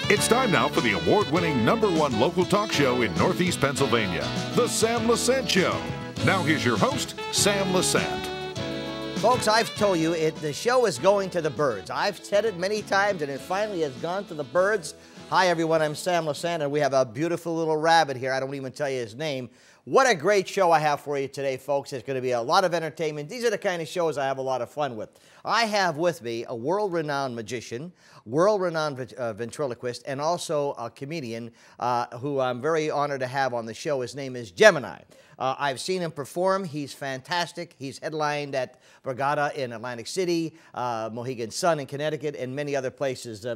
It's time now for the award-winning #1 local talk show in Northeast Pennsylvania, The Sam Lesante Show. Now here's your host, Sam Lesante. Folks, I've told you, the show is going to the birds. I've said it many times, and it finally has gone to the birds. Hi, everyone. I'm Sam Lesante, and we have a beautiful little rabbit here. I don't even tell you his name. What a great show I have for you today, folks. It's going to be a lot of entertainment. These are the kind of shows I have a lot of fun with. I have with me a world-renowned magician, world-renowned ventriloquist, and also a comedian who I'm very honored to have on the show. His name is Gemini. I've seen him perform. He's fantastic. He's headlined at Borgata in Atlantic City, Mohegan Sun in Connecticut, and many other places.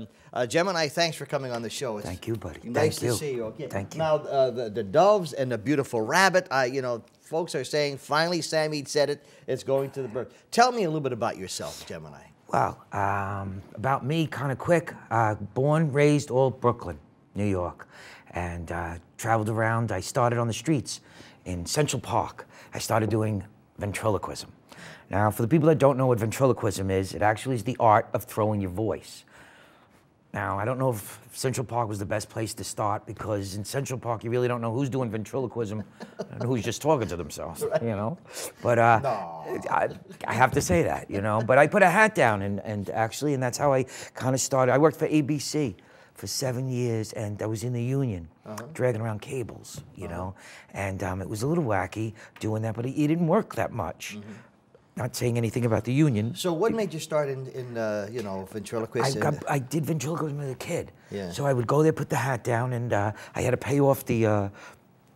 Gemini, thanks for coming on the show. Thank you, buddy. Nice Thank you. to see you. Okay. Thank you. Now, the doves and the beautiful rabbit, you know, folks are saying, finally, Sammy said it, it's going to the bird. Tell me a little bit about yourself, Gemini. Well, about me, kind of quick. Born, raised, all Brooklyn, New York, and traveled around. I started on the streets in Central Park. I started doing ventriloquism. Now, for the people that don't know what ventriloquism is, it actually is the art of throwing your voice. Now, I don't know if Central Park was the best place to start, because in Central Park, you really don't know who's doing ventriloquism and who's just talking to themselves, you know? But I have to say that, you know? But I put a hat down, and that's how I kind of started. I worked for ABC for 7 years, and I was in the union, dragging around cables, you know? And it was a little wacky doing that, but it didn't work that much. Not saying anything about the union. So what made you start in you know, ventriloquist? I did ventriloquism as a kid. Yeah. So I would go there, put the hat down, and I had to pay off the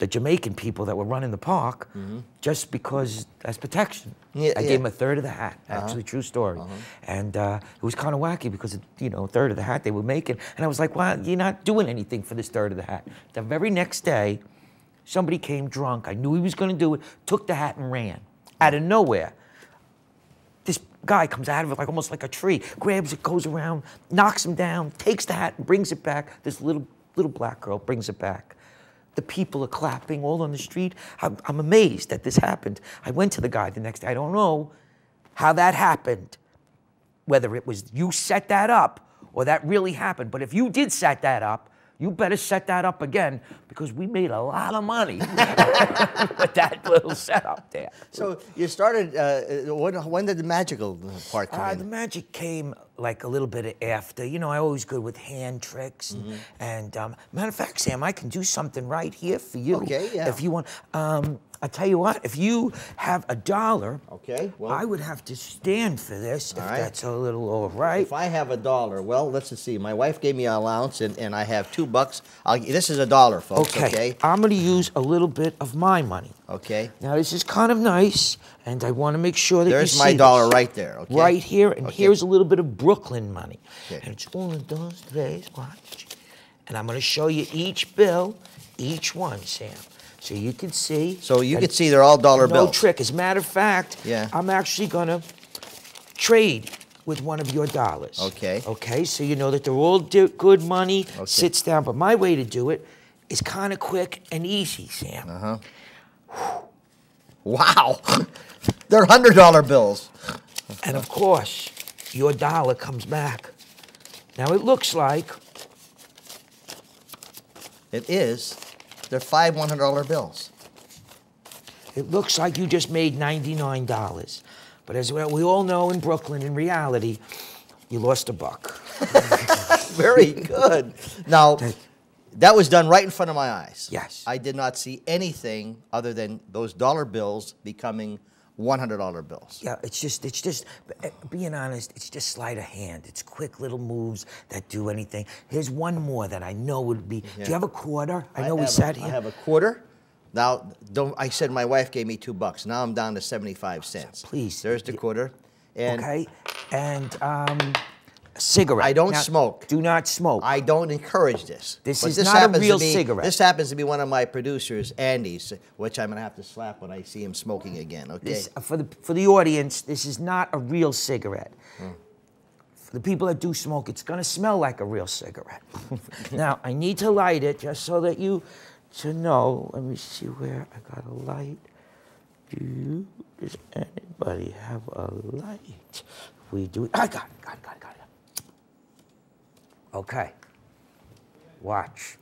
Jamaican people that were running the park just because, as protection. I gave them a third of the hat, actually, true story. And it was kind of wacky because, you know, a third of the hat they were making. And I was like, well, you're not doing anything for this third of the hat. The very next day, somebody came drunk. I knew he was going to do it, took the hat and ran out of nowhere. This guy comes out of it like almost like a tree, grabs it, goes around, knocks him down, takes the hat and brings it back. This little black girl brings it back. The people are clapping all on the street. I'm amazed that this happened. I went to the guy the next day. I don't know how that happened, whether it was you set that up or that really happened. But if you did set that up, you better set that up again, because we made a lot of money with that little setup there. So you started, when did the magical part come in? The magic came like a little bit after. You know, I always good with hand tricks. And matter of fact, Sam, I can do something right here for you. Okay, yeah. If you want. I tell you what, if you have $1, okay, well, I would have to stand for this, if that's a little all right. If I have $1, well, let's see. My wife gave me an allowance, and I have $2. This is $1, folks. Okay. I'm going to use a little bit of my money. Okay. Now this is kind of nice, and I want to make sure that there's you see my $1 this. Right there. Okay. Right here, and here's a little bit of Brooklyn money. Okay. And it's 1, 2, 3, watch. And I'm going to show you each bill, each one, Sam. So you can see. So you can see they're all dollar bills. No trick. As a matter of fact, I'm actually going to trade with one of your dollars. Okay. Okay, so you know that they're all good money, sits down. But my way to do it is kind of quick and easy, Sam. Wow. They're $100 bills. And of course, your dollar comes back. Now it looks like. It is. They're 5 $100 bills. It looks like you just made $99. But as we all know in Brooklyn, in reality, you lost $1. Very good. Now, that was done right in front of my eyes. Yes. I did not see anything other than those dollar bills becoming $100 bills. Yeah, it's just, being honest, it's just sleight of hand. It's quick little moves that do anything. Here's one more that I know would be, do you have a quarter? I know we sat here. I have a quarter. Now, I said my wife gave me $2. Now I'm down to 75 cents. Please. There's the quarter. And okay, and a cigarette. I don't smoke. Do not smoke. I don't encourage this. This is not a real cigarette. This happens to be one of my producers, Andy's, which I'm going to have to slap when I see him smoking again, okay? This, for the audience, this is not a real cigarette. For the people that do smoke, it's going to smell like a real cigarette. Now, I need to light it just so that you know. Let me see where I got a light. Does anybody have a light? We do. I got it. Okay. Watch.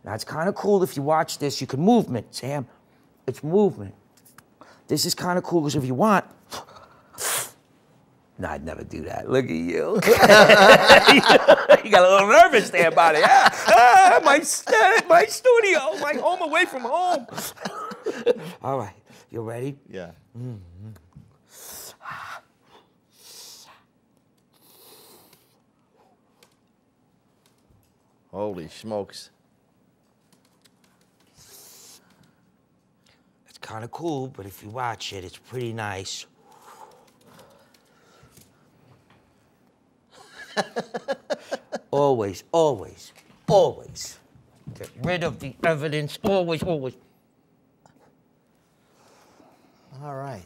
Now, it's kind of cool if you watch this. You can movement, Sam. It's movement. This is kind of cool because if you want... No, I'd never do that. Look at you. You got a little nervous there about it. My studio, my home away from home. All right, you ready? Yeah. Mm-hmm. Holy smokes. It's kind of cool, but if you watch it, it's pretty nice. Always, always, always. Get rid of the evidence. Always, always. All right.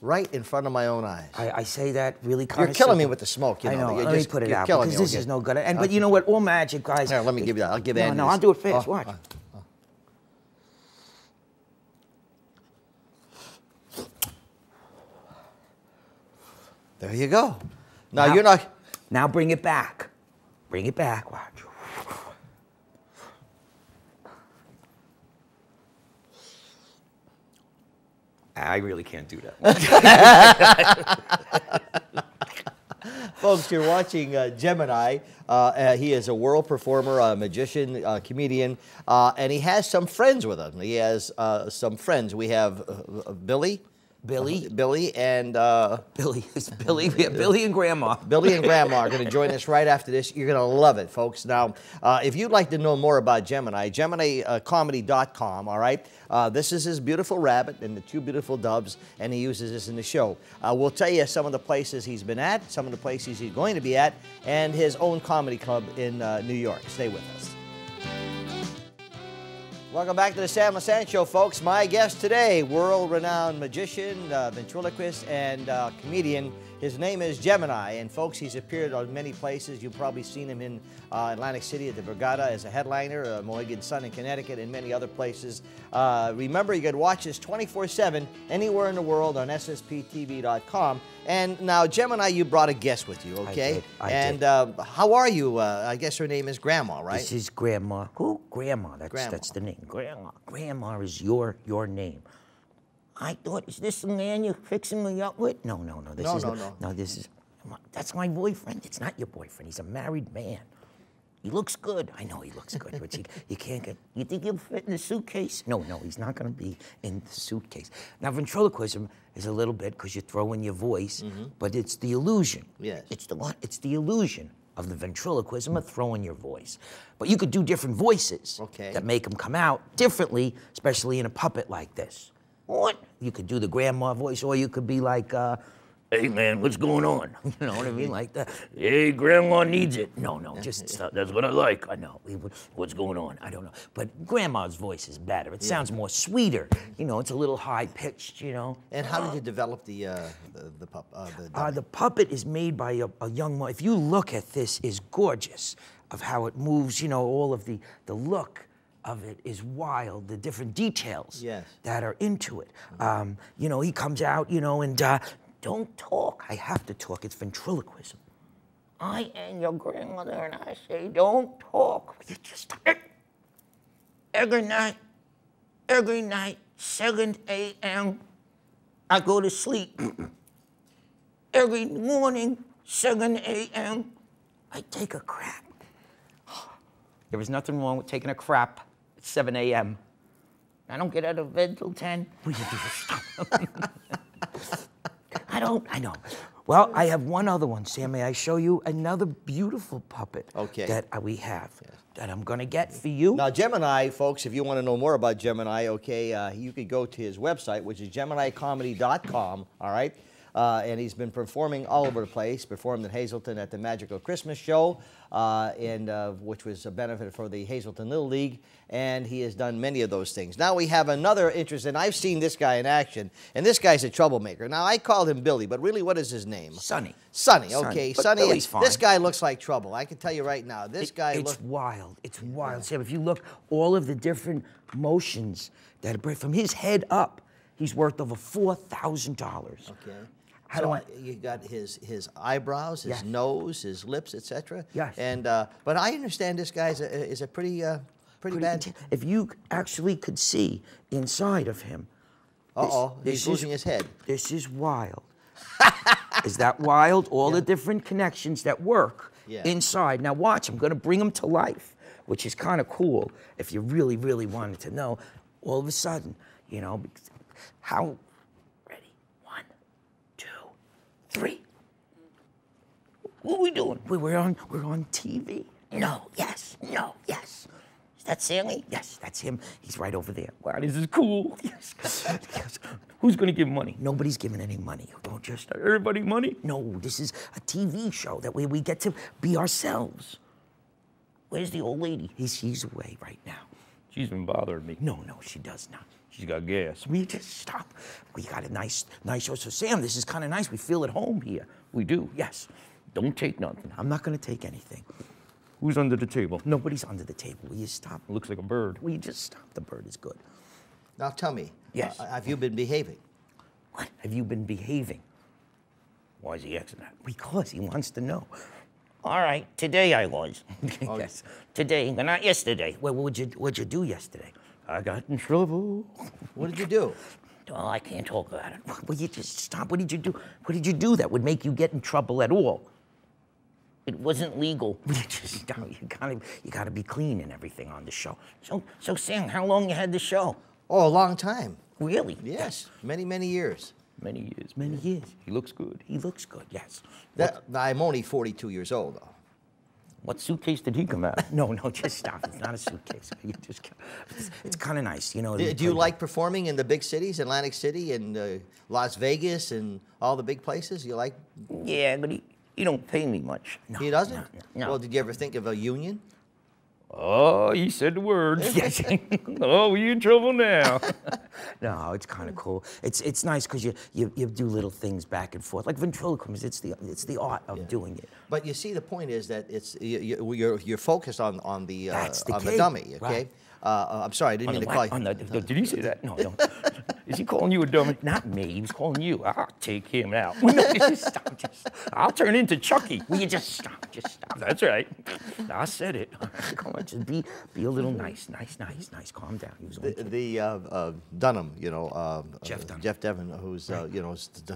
Right in front of my own eyes. I say that really kind of... You're killing me with the smoke, you know. I know. Let me put it out because this is no good. And but you know what? All magic, guys. Here, let me give you that. I'll give Andy. No, I'll do it fast. Watch. There you go. Now you're not... Now bring it back. Bring it back. Watch. I really can't do that. Folks, you're watching Gemini. He is a world performer, a magician, comedian, and he has some friends with him. He has some friends. We have Billy. And... Billy. It's Billy. We have Billy and Grandma. Billy and Grandma are going to join us right after this. You're going to love it, folks. Now, if you'd like to know more about Gemini, GeminiComedy.com, all right? This is his beautiful rabbit and the two beautiful doves, and he uses this in the show. We'll tell you some of the places he's been at, some of the places he's going to be at, and his own comedy club in New York. Stay with us. Welcome back to the Sam Lesante Show, folks. My guest today, world-renowned magician, ventriloquist, and comedian. His name is Gemini, and folks, he's appeared on many places. You've probably seen him in Atlantic City at the Borgata as a headliner, Mohegan Sun in Connecticut, and many other places. Remember, you can watch this 24/7 anywhere in the world on ssptv.com. And now, Gemini, you brought a guest with you, okay? I did. How are you? I guess her name is Grandma, right? This is Grandma. Who? Grandma. That's the name. Grandma. Grandma is your name. I thought, is this the man you're fixing me up with? No. That's my boyfriend. It's not your boyfriend. He's a married man. He looks good. I know he looks good, but you can't get... You think he'll fit in the suitcase? No, he's not going to be in the suitcase. Now, ventriloquism is a little bit because you throw in your voice, but it's the illusion. Yes. It's the illusion of the ventriloquism of throwing your voice. But you could do different voices that make them come out differently, especially in a puppet like this. What? You could do the grandma voice, or you could be like, hey man, what's going on? You know what I mean? Like that. Hey, grandma needs it. No, just that's what I like. I know. What's going on? I don't know. But grandma's voice is better. It sounds more sweeter. You know, it's a little high pitched. You know. And how did you develop the puppet? The puppet is made by a young mom. If you look at this, is gorgeous of how it moves. You know, all of the look of it is wild, the different details that are into it. You know, he comes out, you know, and don't talk. I have to talk. It's ventriloquism. I am your grandmother, and I say, don't talk. You just every night, 7 a.m., I go to sleep. Every morning, 7 a.m., I take a crap. There was nothing wrong with taking a crap. 7 a.m. I don't get out of bed till 10. I know. Well, I have one other one, Sam. May I show you another beautiful puppet that we have that I'm going to get for you? Now, Gemini, folks, if you want to know more about Gemini, you could go to his website, which is GeminiComedy.com, all right? And he's been performing all over the place, performed in Hazleton at the Magical Christmas Show, which was a benefit for the Hazleton Little League, and he has done many of those things. Now we have another interest, and I've seen this guy in action, and this guy's a troublemaker. Now, I called him Billy, but really, what is his name? Sonny. Sonny, okay. Sonny, Billy's fine. This guy looks like trouble. I can tell you right now. This guy It's wild. It's wild. Sam, if you look, all of the different motions that are from his head up, he's worth over $4,000. Okay. How do I? You got his eyebrows, his nose, his lips, etc. Yes. And but I understand this guy is a pretty bad. If you actually could see inside of him. He's losing his head. This is wild. Is that wild? All the different connections that work inside. Now watch, I'm gonna bring them to life, which is kind of cool if you really, really wanted to know. All of a sudden, you know, how, ready, 1, 2, 3. What are we doing? We're on TV. No, yes, no, yes. Is that Sammy? Yes, that's him. He's right over there. Wow, this is cool. Yes. Yes. Who's gonna give money? Nobody's giving any money. Don't just everybody money? No, this is a TV show. That way we get to be ourselves. Where's the old lady? She's away right now. She's been bothering me. No, she does not. She's got gas. We just stop. We got a nice show. So Sam, this is kind of nice. We feel at home here. We do, yes. Don't take nothing. I'm not gonna take anything. Who's under the table? Nobody's under the table. Will you stop? Looks like a bird. Will you just stop? The bird is good. Now tell me. Yes. Have you been behaving? What? Have you been behaving? Why is he asking that? Because he wants to know. All right, today I was. Yes, today, but not yesterday. What'd you do yesterday? I got in trouble. What did you do? Oh, I can't talk about it. Will you just stop? What did you do? What did you do that would make you get in trouble at all? It wasn't legal. Will you just stop? You gotta be clean and everything on the show. So Sam, how long you had the show? Oh, a long time. Really? Yes, many years. Many years. Many years. He looks good. He looks good, yes. I'm only 42 years old, though. What suitcase did he come out of? No, just stop. It's not a suitcase. It's kind of nice, you know. Do you like performing in the big cities, Atlantic City and Las Vegas and all the big places? You like? Yeah, but he don't pay me much. No, he doesn't? No. Well, did you ever think of a union? Oh, he said the word. Yes. Oh, we in trouble now. No, it's kind of cool. It's nice because you do little things back and forth, like ventriloquism. It's the art of doing it. But you see, the point is that you're focused on the dummy. Okay. Right. I'm sorry, I didn't mean to call you. Did he say that? No. Is he calling you a dummy? Not me. He was calling you. I'll take him out. Just stop. I'll turn into Chucky. Will you just stop? Just stop. That's right. I said it. Come on, just be a little nice. Calm down. He was Dunham, you know, Jeff Devon, who's you know,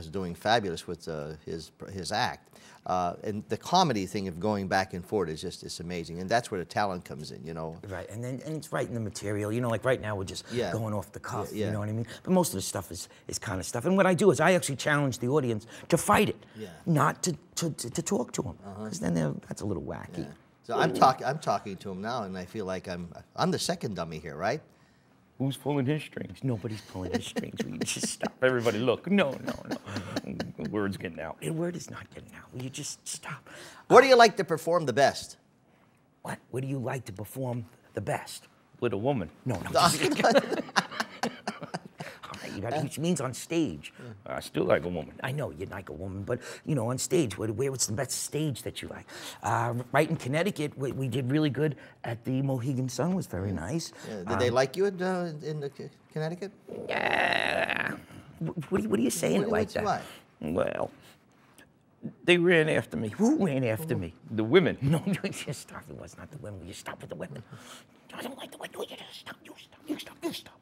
doing fabulous with his act. And the comedy thing of going back and forth is it's amazing, and that's where the talent comes in, you know. Right, and it's right in the material, you know. Like right now, we're just going off the cuff, you know what I mean. But most of the stuff is kind of stuff. And what I do is I actually challenge the audience to fight it, not to talk to them, because then that's a little wacky. Yeah. So I'm talking to him now, and I feel like I'm the second dummy here, right? Who's pulling his strings? Nobody's pulling his strings. Will you just stop? Everybody look. No. The word's getting out. The word is not getting out. Will you just stop? Where do you like to perform the best? What? Where do you like to perform the best? With a woman. No. Which means on stage. I still like a woman. I know you like a woman, but you know, on stage, what's the best stage that you like? Right in Connecticut, we did really good at the Mohegan Sun. Was very nice. Yeah. Did they like you in Connecticut? Yeah. What are you saying like that? What? Well, they ran after me. Who ran after me? The women. No, just stop. It was not the women. Will you stop with the women? I don't like the women. You just stop. You stop.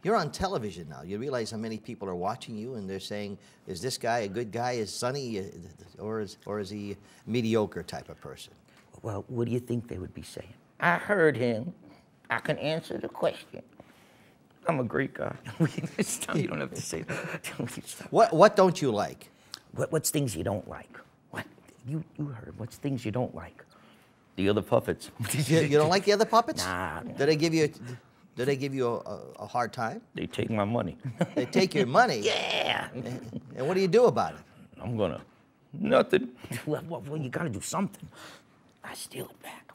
You're on television now. You realize how many people are watching you, and they're saying, "Is this guy a good guy? Is Sonny, or is he a mediocre type of person?" Well, what do you think they would be saying? I heard him. I can answer the question. I'm a great guy. You don't have to say that. What don't you like? What's things you don't like? What? You heard. What's things you don't like? The other puppets. You don't like the other puppets? Nah. Do they give you a hard time? They take my money. They take your money? Yeah. And what do you do about it? I'm gonna... Nothing. Well, you gotta do something. I steal it back.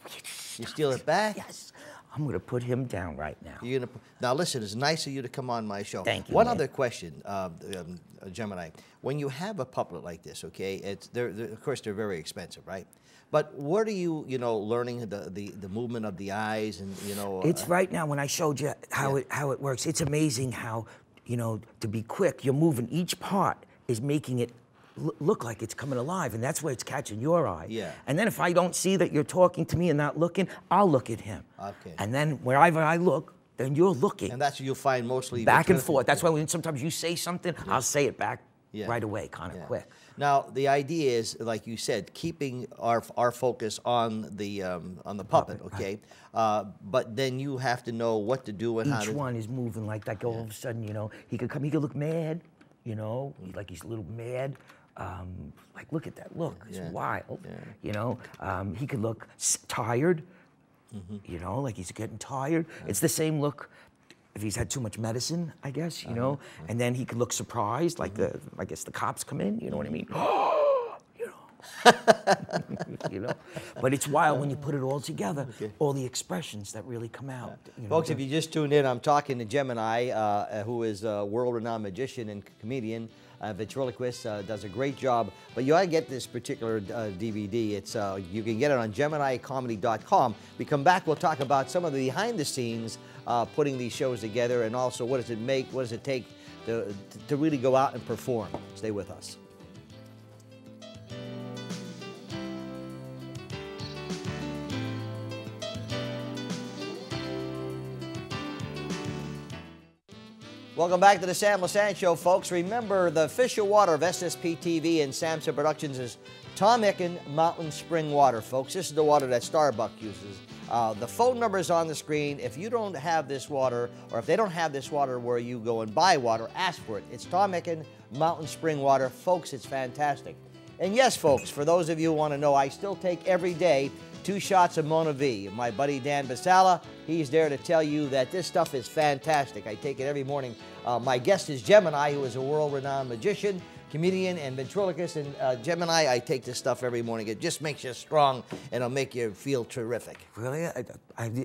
You steal it back? Yes. I'm gonna put him down right now. Now listen, it's nice of you to come on my show. Thank you. One other question, Gemini. When you have a puppet like this, okay, of course they're very expensive, right? But what are you learning the movement of the eyes and It's right now when I showed you how it works. It's amazing how to be quick. You're moving each part is making it look like it's coming alive, and that's where it's catching your eye. Yeah. And then if I don't see that you're talking to me and not looking, I'll look at him. Okay. And then wherever I look, then you're looking. And that's what you'll find mostly. Back and forth. That's why when sometimes you say something, I'll say it back right away, kind of quick. Now, the idea is, like you said, keeping our focus on the puppet, okay? But then you have to know what to do and how to... Each one is moving like all of a sudden, you know, he could come, he could look mad, you know, like he's a little mad. Like, look at that look, it's wild, you know. He could look tired, you know, like he's getting tired. It's the same look if he's had too much medicine, I guess, you know, and then he could look surprised, like I guess the cops come in, you know what I mean? You know, you know. But it's wild when you put it all together, all the expressions that really come out. You know, Folks, if you just tuned in, I'm talking to Gemini, who is a world-renowned magician and comedian, ventriloquist, does a great job. But you ought to get this particular DVD. It's you can get it on GeminiComedy.com. We come back, we'll talk about some of the behind-the-scenes putting these shows together, and also what does it make, what does it take to really go out and perform. Stay with us. Welcome back to the Sam Lesante Show, folks. Remember, the official water of SSP TV and Samson Productions is Tom Ecken Mountain Spring Water, folks. This is the water that Starbucks uses. The phone number is on the screen. If you don't have this water, or if they don't have this water where you go and buy water, ask for it. It's Tom Ecken Mountain Spring Water. Folks, it's fantastic. And yes, folks, for those of you who want to know, I still take every day 2 shots of Mona V. My buddy Dan Basala, he's there to tell you that this stuff is fantastic. I take it every morning. My guest is Gemini, who is a world-renowned magician, comedian, and ventriloquist. And Gemini, I take this stuff every morning. It just makes you strong, and it'll make you feel terrific. Really?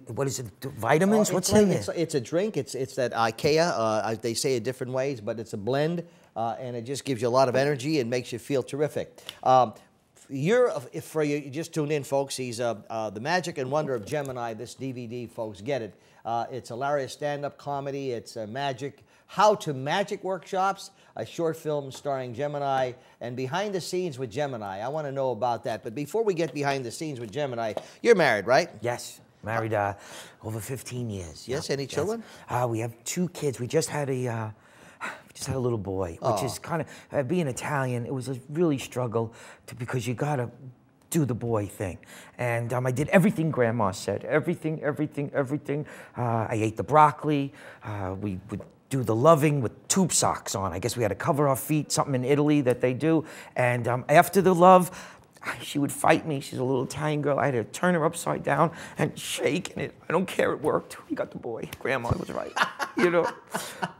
What is it? Vitamins? What's in it? It's a drink. It's that IKEA. They say it different ways, but it's a blend, and it just gives you a lot of energy and makes you feel terrific. For you just tuned in, folks, he's The Magic and Wonder of Gemini. This DVD, folks, get it. It's hilarious stand-up comedy. It's magic, how-to magic workshops, a short film starring Gemini, and behind the scenes with Gemini. I want to know about that. But before we get behind the scenes with Gemini, you're married, right? Yes. Married over 15 years. Yes. Any children? We have 2 kids. We just had a little boy, which is kind of, being Italian, it was a really struggle because you gotta do the boy thing. And I did everything Grandma said, everything. I ate the broccoli. We would do the loving with tube socks on. I guess we had to cover our feet, something in Italy that they do. And after the love, she would fight me. She's a little Italian girl. I had to turn her upside down and shake, and I don't care, it worked. We got the boy. Grandma was right, you know.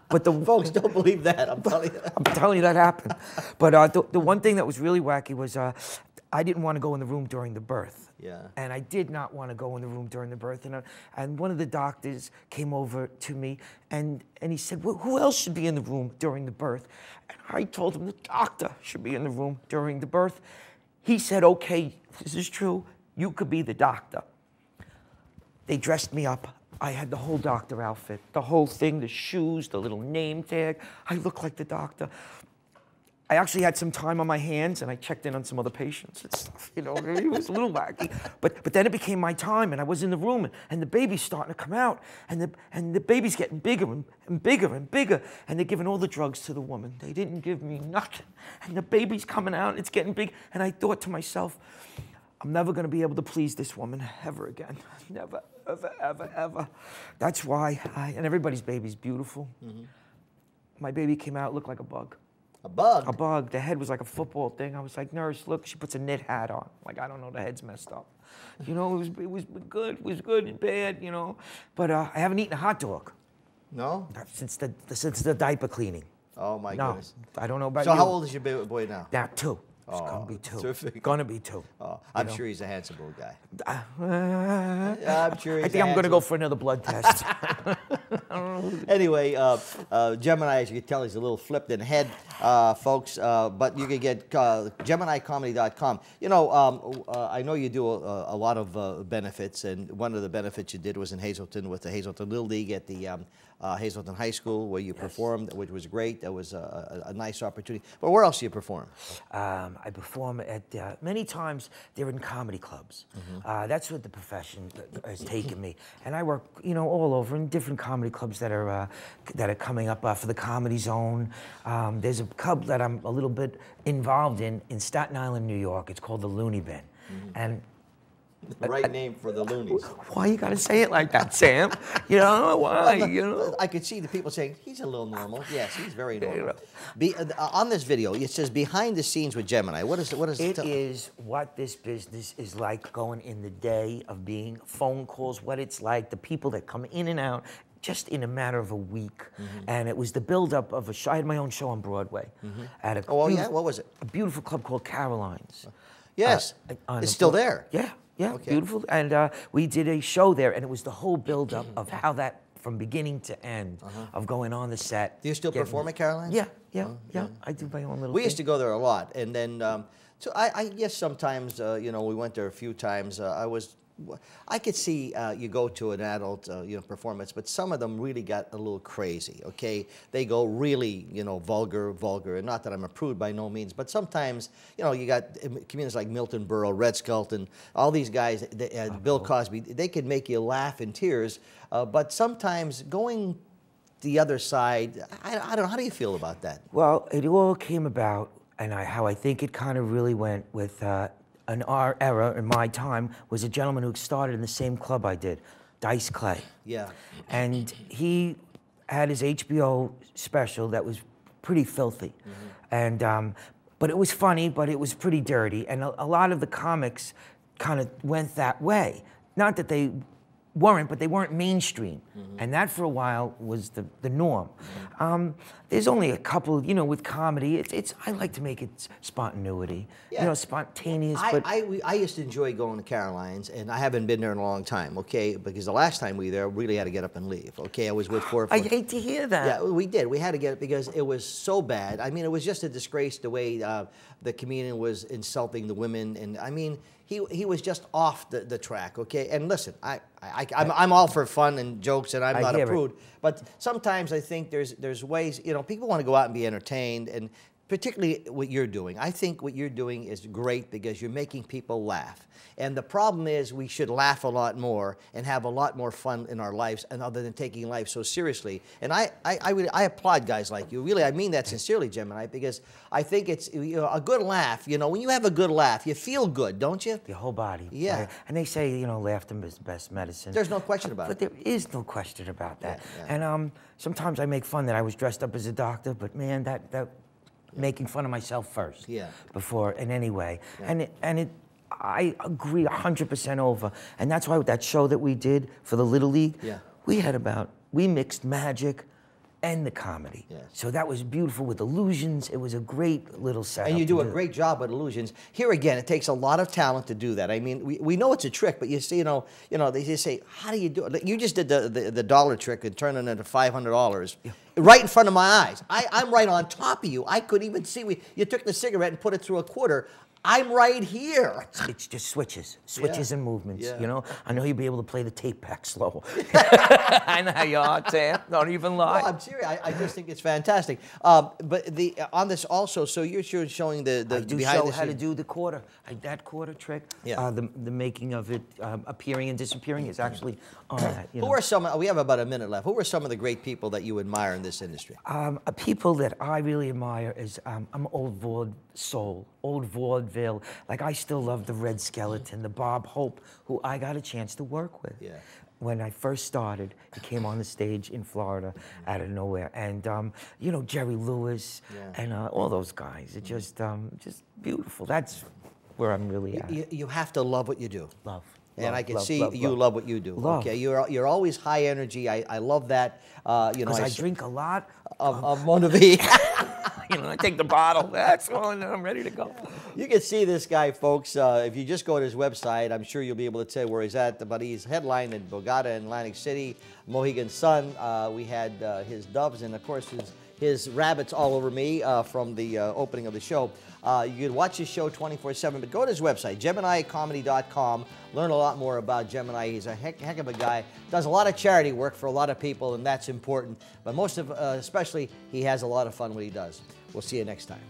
But the folks don't believe that. I'm telling you. I'm telling you that happened. But the one thing that was really wacky was I didn't want to go in the room during the birth. Yeah. And I did not want to go in the room during the birth. And one of the doctors came over to me and he said, well, who else should be in the room during the birth? And I told him the doctor should be in the room during the birth. He said, okay, this is true. You could be the doctor. They dressed me up. I had the whole doctor outfit, the whole thing, the shoes, the little name tag. I looked like the doctor. I actually had some time on my hands, and I checked in on some other patients and stuff, you know. It was a little wacky. But then it became my time, and I was in the room, and the baby's starting to come out, and the baby's getting bigger and bigger and bigger, and they're giving all the drugs to the woman. They didn't give me nothing. And the baby's coming out, and it's getting big, and I thought to myself, I'm never going to be able to please this woman ever again. Never, ever, ever, ever. That's why and everybody's baby's beautiful. Mm-hmm. My baby came out, looked like a bug. A bug? A bug. The head was like a football thing. I was like, nurse, look, she puts a knit hat on. Like, I don't know, the head's messed up. You know, it was good. It was good and bad, you know. But I haven't eaten a hot dog. No? Since the diaper cleaning. Oh, my goodness. I don't know about you. So how old is your boy now? Now, 2. It's gonna be 2. Terrific. Gonna be 2. Oh, I'm sure he's a handsome little guy. I'm sure he's I think I'm gonna go for another blood test. Anyway, Gemini, as you can tell, he's a little flipped in the head, folks. But you can get GeminiComedy.com. You know, I know you do a lot of benefits, and one of the benefits you did was in Hazleton with the Hazleton Little League at the Hazleton High School, where you performed, which was great. That was a nice opportunity. But where else do you perform? I perform at many times. They're in comedy clubs. That's what the profession has taken me, and I work, all over in different comedy clubs that are coming up for the Comedy Zone. There's a club that I'm a little bit involved in Staten Island, New York. It's called the Looney Bin, and. The right name for the Loonies. Why you gotta say it like that, Sam? Why? I could see the people saying, he's a little normal. Yes, he's very normal. On this video, it says behind the scenes with Gemini. What is it? It is what this business is like going in the day of being phone calls, what it's like, the people that come in and out, just in a matter of a week. And it was the buildup of a show. I had my own show on Broadway. At what was it? A beautiful club called Caroline's. Yes, it's still there. Yeah, beautiful. And we did a show there, and it was the whole build-up of how that, from beginning to end, of going on the set. Do you still perform at Caroline's? Yeah. I do my own little We thing. used to go there a lot, and then, so I guess sometimes, we went there a few times. I could see you go to an adult, performance, but some of them really got a little crazy. Okay, they go really, vulgar, and not that I'm a prude by no means, but sometimes, you got comedians like Milton Berle, Red Skelton, all these guys, Bill Cosby. They could make you laugh in tears, but sometimes going the other side, I don't know. How do you feel about that? Well, it all came about, and how I think it kind of really went with. In our era, in my time, was a gentleman who started in the same club I did, Dice Clay. Yeah. And he had his HBO special that was pretty filthy. And, but it was funny, but it was pretty dirty. And a lot of the comics kind of went that way. Not that they weren't, but they weren't mainstream. And that for a while was the norm. There's only a couple, with comedy, I like to make it spontaneity, spontaneous. I used to enjoy going to Caroline's, and I haven't been there in a long time, okay, because the last time we were there, we really had to get up and leave, okay? I was with four. I hate to hear that. Yeah, we did. We had to get it because it was so bad. I mean, it was just a disgrace the way the comedian was insulting the women, and I mean, he was just off the track, okay? And listen, I'm all for fun and jokes, and I'm not a prude. But sometimes I think there's ways, people want to go out and be entertained, and particularly what you're doing. I think what you're doing is great because you're making people laugh. And the problem is we should laugh a lot more and have a lot more fun in our lives, and other than taking life so seriously. And I applaud guys like you. Really, I mean that sincerely, Gemini, because I think it's a good laugh. When you have a good laugh, you feel good, don't you? Your whole body. Yeah. Right? And they say, laughter is the best medicine. There's no question about it. But there is no question about that. Yeah. And sometimes I make fun that I was dressed up as a doctor, but man, that making fun of myself first. Yeah. Before in any way. Yeah. And I agree 100% over. And that's why with that show that we did for the Little League, we mixed magic and the comedy. Yes. So that was beautiful with illusions. It was a great little setup. And you do a great job with illusions. Here again, it takes a lot of talent to do that. I mean, we know it's a trick, but you see, they just say, how do you do it? You just did the dollar trick and turned it into $500 right in front of my eyes. I'm right on top of you. I couldn't even see. You took the cigarette and put it through a quarter. I'm right here. It's just switches and movements, I know you'll be able to play the tape back slow. I know how you are, Sam. Don't even lie. No, I'm serious. I just think it's fantastic. But on this also, so you're showing the behind the scenes. How to do the quarter, that quarter trick. Yeah. The making of it appearing and disappearing is actually on that. Who are some? We have about a minute left. Who are some of the great people that you admire in this industry? People that I really admire is I'm old vaudeville. Like I still love the Red Skelton, the Bob Hope, who I got a chance to work with. Yeah. When I first started, he came on the stage in Florida out of nowhere, and Jerry Lewis and all those guys. It's just beautiful. That's where I'm really at. You have to love what you do. Love. And I can see you love what you do. Love. Okay, you're always high energy. I love that. Because I drink a lot of Monavie. I take the bottle. That's all, and I'm ready to go. You can see this guy, folks. If you just go to his website, I'm sure you'll be able to tell where he's at. But he's headlined in Bogota and Atlantic City, Mohegan Sun. We had his Doves, and of course his rabbits all over me from the opening of the show. You can watch his show 24/7, but go to his website, GeminiComedy.com. Learn a lot more about Gemini. He's a heck of a guy. Does a lot of charity work for a lot of people, and that's important. But most of, especially, he has a lot of fun when he does. We'll see you next time.